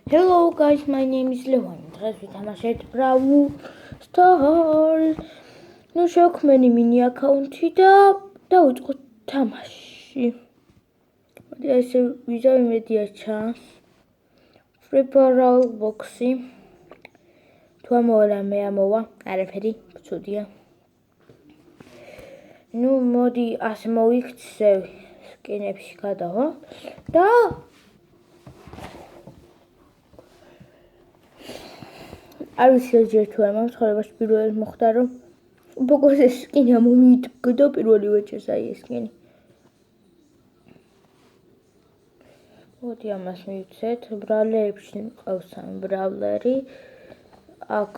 Hello guys, my name is Leon. დღეს ვითამაშეთ Brawl Stars. ნუ შევქმენი მინი აკაუნთი და დავიწყოთ თამაში. მოდი ესე ვიზავ იმედია ჩანს. Free Brawl Box-ი. თუ ამოვა მე ამოვა, არაფერი, ცუდია. ნუ მოდი ასე მოვიქცევ სკინებში გადავა და არ ვიცი ჯერ თუ არ მომხდარებაში პირველად მოხდა რომ ბოგოზე სკინი მომიდგა პირველივე წელს აი ეს სკინი. მოდი ამას მივცეთ, ბრალერებში მყავს ამ ბრალერი. აქ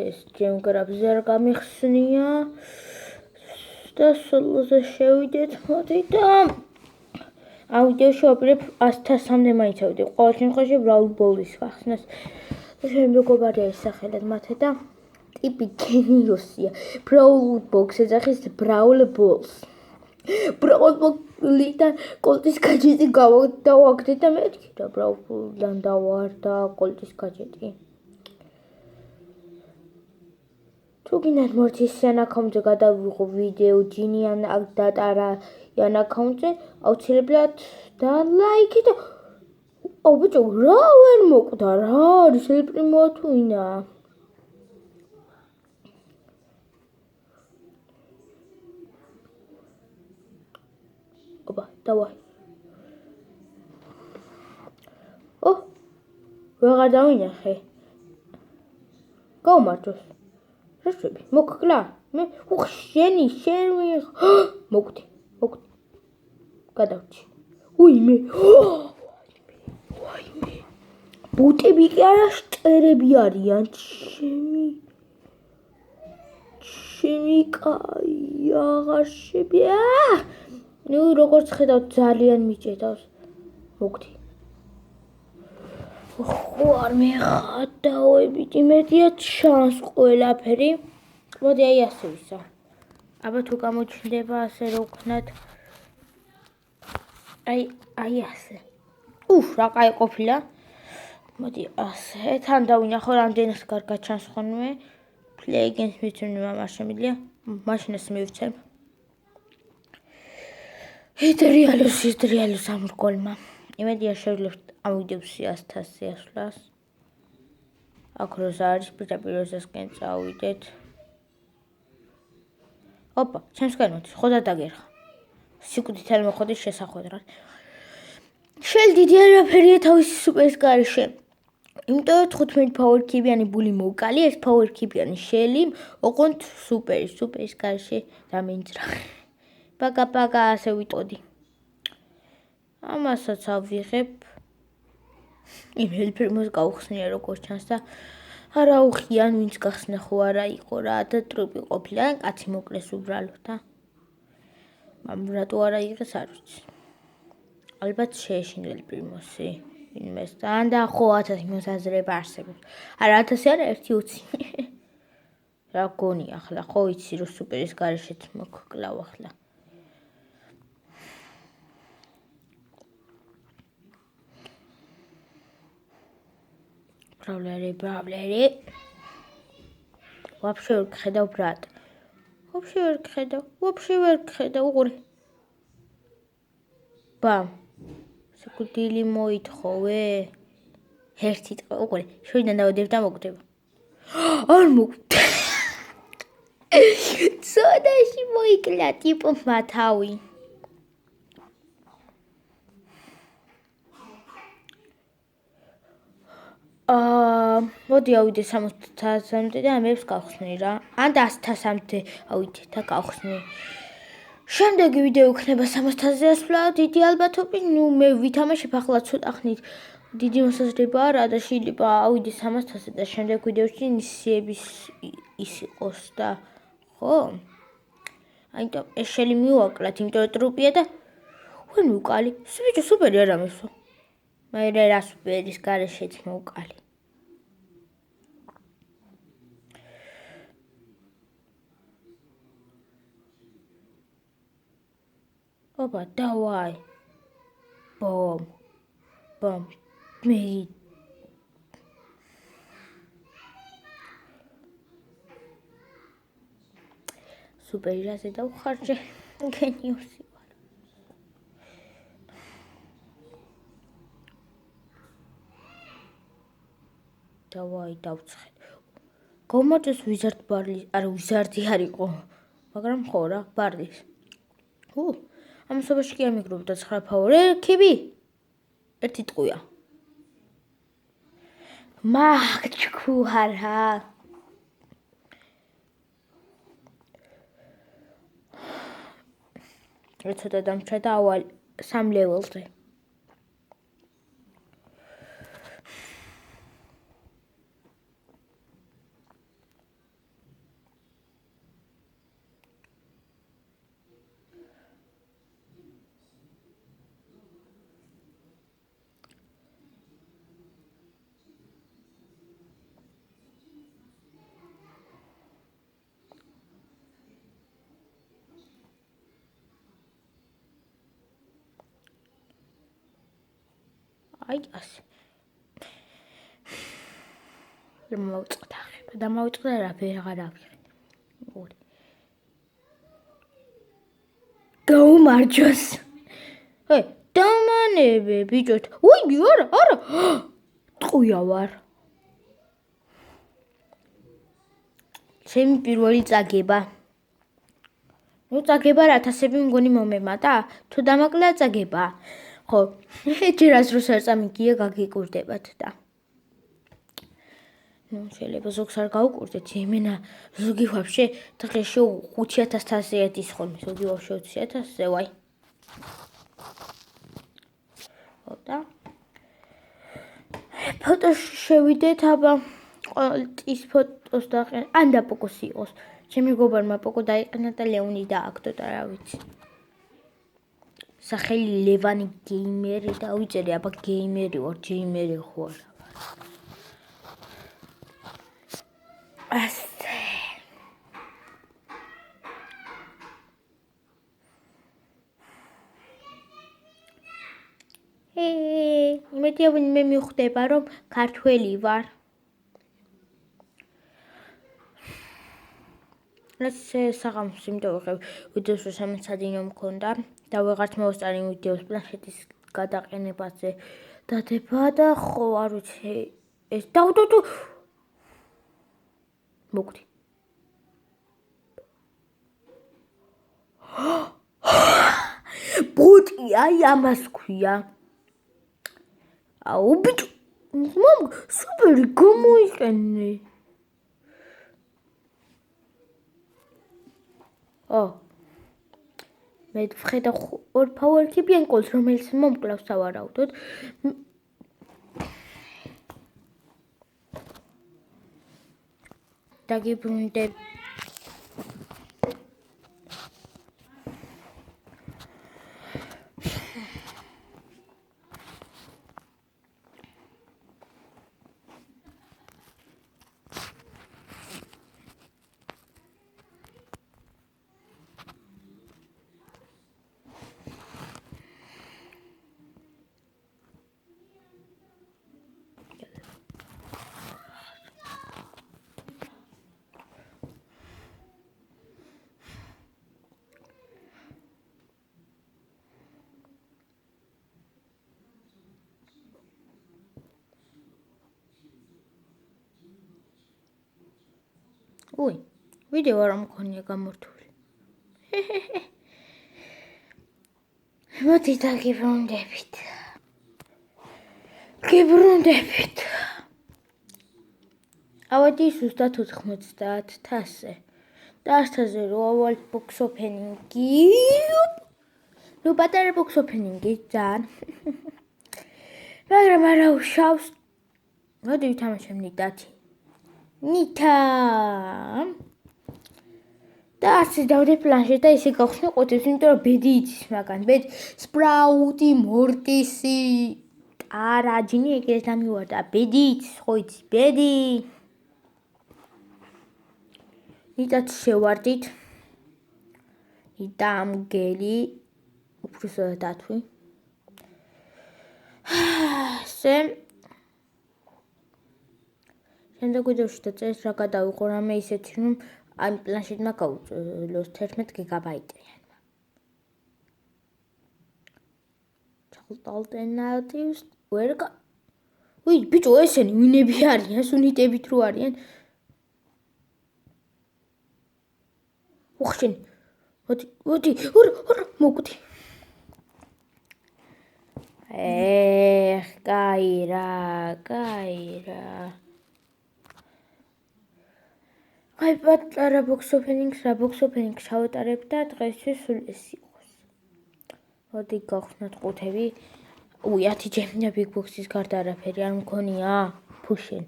ეს ჯემგრაბზე არ გამიხსნია. და სოლოზე შევიდეთ, მოდი და ამ ვიდეოში ვაპირებ 100-მდე მაინც ავიდე. ყოველ შემთხვევაში Brawl Balls ვახსნას. მეგობარია ისახელად მათე და ტიპი გენიოსია. Brawl Box ეძახის Brawl Balls. Brawl Ball-დან კოლტის გაჯეტი დავაგდე და მეთქი და Brawl Ball-დან დავარდა კოლტის გაჯეტი. თუ გინდათ მორთის აკაუნტზე გადავიღო ვიდეო ჯინიან დატარა იან აკაუნტზე, აუცილებლად და ლაიქი და ბიჭო, რა ვერ მოკვდა, რა არის ელპრიმო თუ ინა? ოპა, დავაი. ვეღარ დავინახე. გაუმართოს. რა შვები? მოკკლა? მე შენი მოკვდი. გადავჭი. უიმე. ბუტები კი არა შტერები არიან, ჩემი კაი აღარშები. ნუ როგორც ხედავთ ძალიან მიჭედავს. მოკვდი. ხო არ მეღადავებით, იმედია ჩანს ყველაფერი. მოდი აი ასე ვისა. აბა თუ გამოჩნდება ასე რო ვქნათ. აი ასე. რა კაი ყოფილა. მოდი ასე, თან დავინახო რამდენად კარგად ჩანს ხოლმე. Play against me ამას შემიძლია. მაშინაც მივცემ. ჰიდრიალუს ამრგოლმა. იმედია შევძლებთ ამ ვიდეოს 100-ს ასვლას. აქ როზე არის პირდაპიროსკენ წავიდეთ. ოპა, ჩემსკენ მოდის, ხო დაგერხა. სიკვდით არ მოხდეს შესახვედრად. შენ დიდი არაფერია თავისი სუპერის გარეშე. იმიტომ 15 power cube-იანი ბული მოვკალი, ეს power cube-იანი შელი, ოღონდ სუპერის გარეშე დამენძრა. პაგა ასე ვიტყოდი. ამასაც ავიღებ. იმ ელპრიმოს გავხსნია როგორც ჩანს და არა უხიან ვინც გახსნა ხო არა იყო რა და ტრუპი ყოფილა, კაცი მოკლეს უბრალოდ და რატო არა იღეს არ ვიცი. ალბათ შეეშინდა ელპრიმოსი. ინვესტან და ხო 1000 მოსაზრება არსებობს. არა 1000 არა 1-20. რა გონია ახლა ხო იცი რომ სუპერის გარეშეც მოგკლავ ახლა. Brawleri. Вообще ვერ გხედავ ბრატ. Вообще ვერ გხედავ, უყურე. ბამ. სიკუტილი მოითხოვე. ერთი ტყე, უყურე. შორიდან დავდებ და მოკვდება. არ მოკვდა. ცოდაში მოიკლა ტიპმა თავი. მოდი ავიდე 60-მდე და ამებს გავხსნი რა. ან და 100-მდე ავიდე და გავხსნი. შემდეგი ვიდეო იქნება 60-ზე ასვლა, დიდი ალბათობით, ნუ მე ვითამაშებ ახლა ცოტა ხნით. დიდი მოსაზრება არა და შეიძლება ავიდე 300-ზე და შემდეგ ვიდეოში ნისიების ის იყოს და ხო? აიტომ ეს შელი მივაკლათ, იმიტომ რომ ტრუპია და ვენ მოვკალი. ბიჭო, სუპერი არ ამესო. მე რა სუპერის გარეშეც მოვკალი. ოპა, დავაი. ბომ. მე სუპერი რაზე დავხარჯე. გენიოსი ვარ. დავაი დავცხე. გომოწეს ვიზარდ ბარლის, არა ვიზარდი არ იყო. მაგრამ ხო რა, ბარდის. ამასობაში კი ამიგროვდა 9 ფავორები. ერთი ტყუია. მაგჩქუარა. ცოტა დამჭრა და ავალ 3 ლეველზე. აი ასე. მოვწყდა ხება და მოვწყდა რა ვეღარ ავიღე. ორი. გაუმარჯოს. დამანebe ბიჭოთ. უი, არა. ტყუია ვარ. ჩემი პირველი წაგება. წაგება რა 1000-ები მგონი მომემატა? თუ დამაკლა წაგება. ხო, ჯერას როს არ წამიგია გაგიკურდებათ და. შეიძლება ზოგს არ გაუკურდეთ, იმენა ზოგი ვაფშე დღეში 5000-ზე ედის ხოლმე, ზოგი ვაფშე 20000-ზე, ვაი. და ფოტოში შევიდეთ, აბა ის ფოტოს დაყენ, ან და პოკოსი იყოს. ჩემი გობარმა პოკო დაიყენა და ლეონი დააგდო და რა ვიცი. სახელი ლევანი გეიმერი და ვიწერე, აბა გეიმერი ვარ, ჯეიმერი ხო არა. ასე. იმედია მე მიხვდება რომ ქართველი ვარ. ესე საღამოს იმიტომ ვიღებ ვიდეოს რომ 3 საათინო მქონდა და ვეღარც მოვასწარი ვიდეოს პლანშეტის გადაყენებაზე დადება და ხო არ ვიცი ეს დავდო მოგდი. ბოტი აი ამას ქვია. აუ ბიჭო მომ სუპერი გამოიყენე. მე ვხედავ 2 ფავორები ბიანკოს რომელიც მომკლავს სავარაუდოდ. დაგიბრუნდები. უი, ვიდეო არ მქონია გამორთული. მოდი დაგიბრუნდებით. ავადი ზუსტად 90,000-ზე. და 100-ზე რო ავალ box opening-ი. ნუ პატარა box opening-ი ძალიან. მაგრამ არა უშავს. მოდი ვითამაშებ ნიტათი. ნითა და ასე დავდე პლანშეტ და ისე გავხსნე ყუთებს, იმიტომ რომ ბედი იცის მაგან. ბედ სპრაუტი, მორტისი, ტარაჯინი ეგრეთ დამივარდა. ბედი იცის, ხო იცი, ბედი. ნიტაც შევარდით. ნიტა ამგელი, უფროსად დათვი. ასე შემდეგ ვიდეოში დაწერეს რა გადავიყო რამე ისეთი რომ ამ პლანშეტმა გაუძლოს 11 გიგაბაიტიან. ალტერნატივს ვერ ვი ბიჭო ესენი ვინები არიან სუნიტებით რო არიან ოხშენ მოდი მოკვდი კაირა აი პატარა box opening შავატარებ და დღესთვის სულ ეს იყოს მოდი გავხსნათ ყუთები 10 ჯემია big box-ის გარდა არაფერი არ მქონია ფუშენ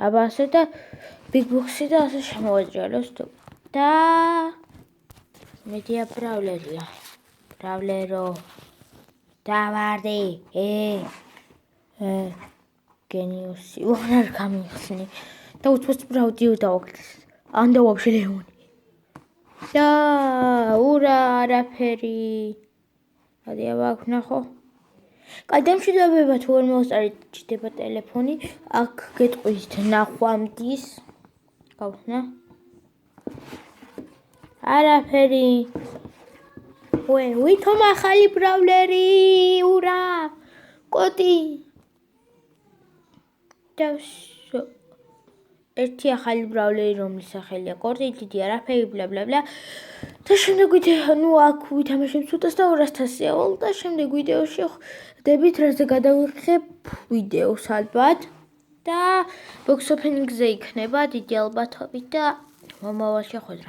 აბა ასე და big box-ი და ასე შემოვაჭრელოს და მედია ბრავლერია ბრავლერო დავარდი გენიუსი ვარ გამიხსნი და უცბად ბრაუდიო დავაგდეს ან და вообще ლეონი და ურა არაფერი ადი აბა ვნახო კაი დამშვიდობება თუ ვერ მოვსწარით ჩდება ტელეფონი აქ გეტყვით ნახვამდის გავხსნა არაფერი ვითომ ახალი ბრავლერი ურა კოდი და ერთი ახალი ბრავლერი რომლის სახელია კორდი დიდი არაფერი ბლაბლაბლა და შემდეგ ვიდეო აქ ვითამაშებ ცოტას და 200-ი ავალ და შემდეგ ვიდეოში ხვდებით რაზე გადავიღებ ვიდეოს ალბათ და box opening-ზე იქნება დიდი ალბათობით და მომავალში ხვდებით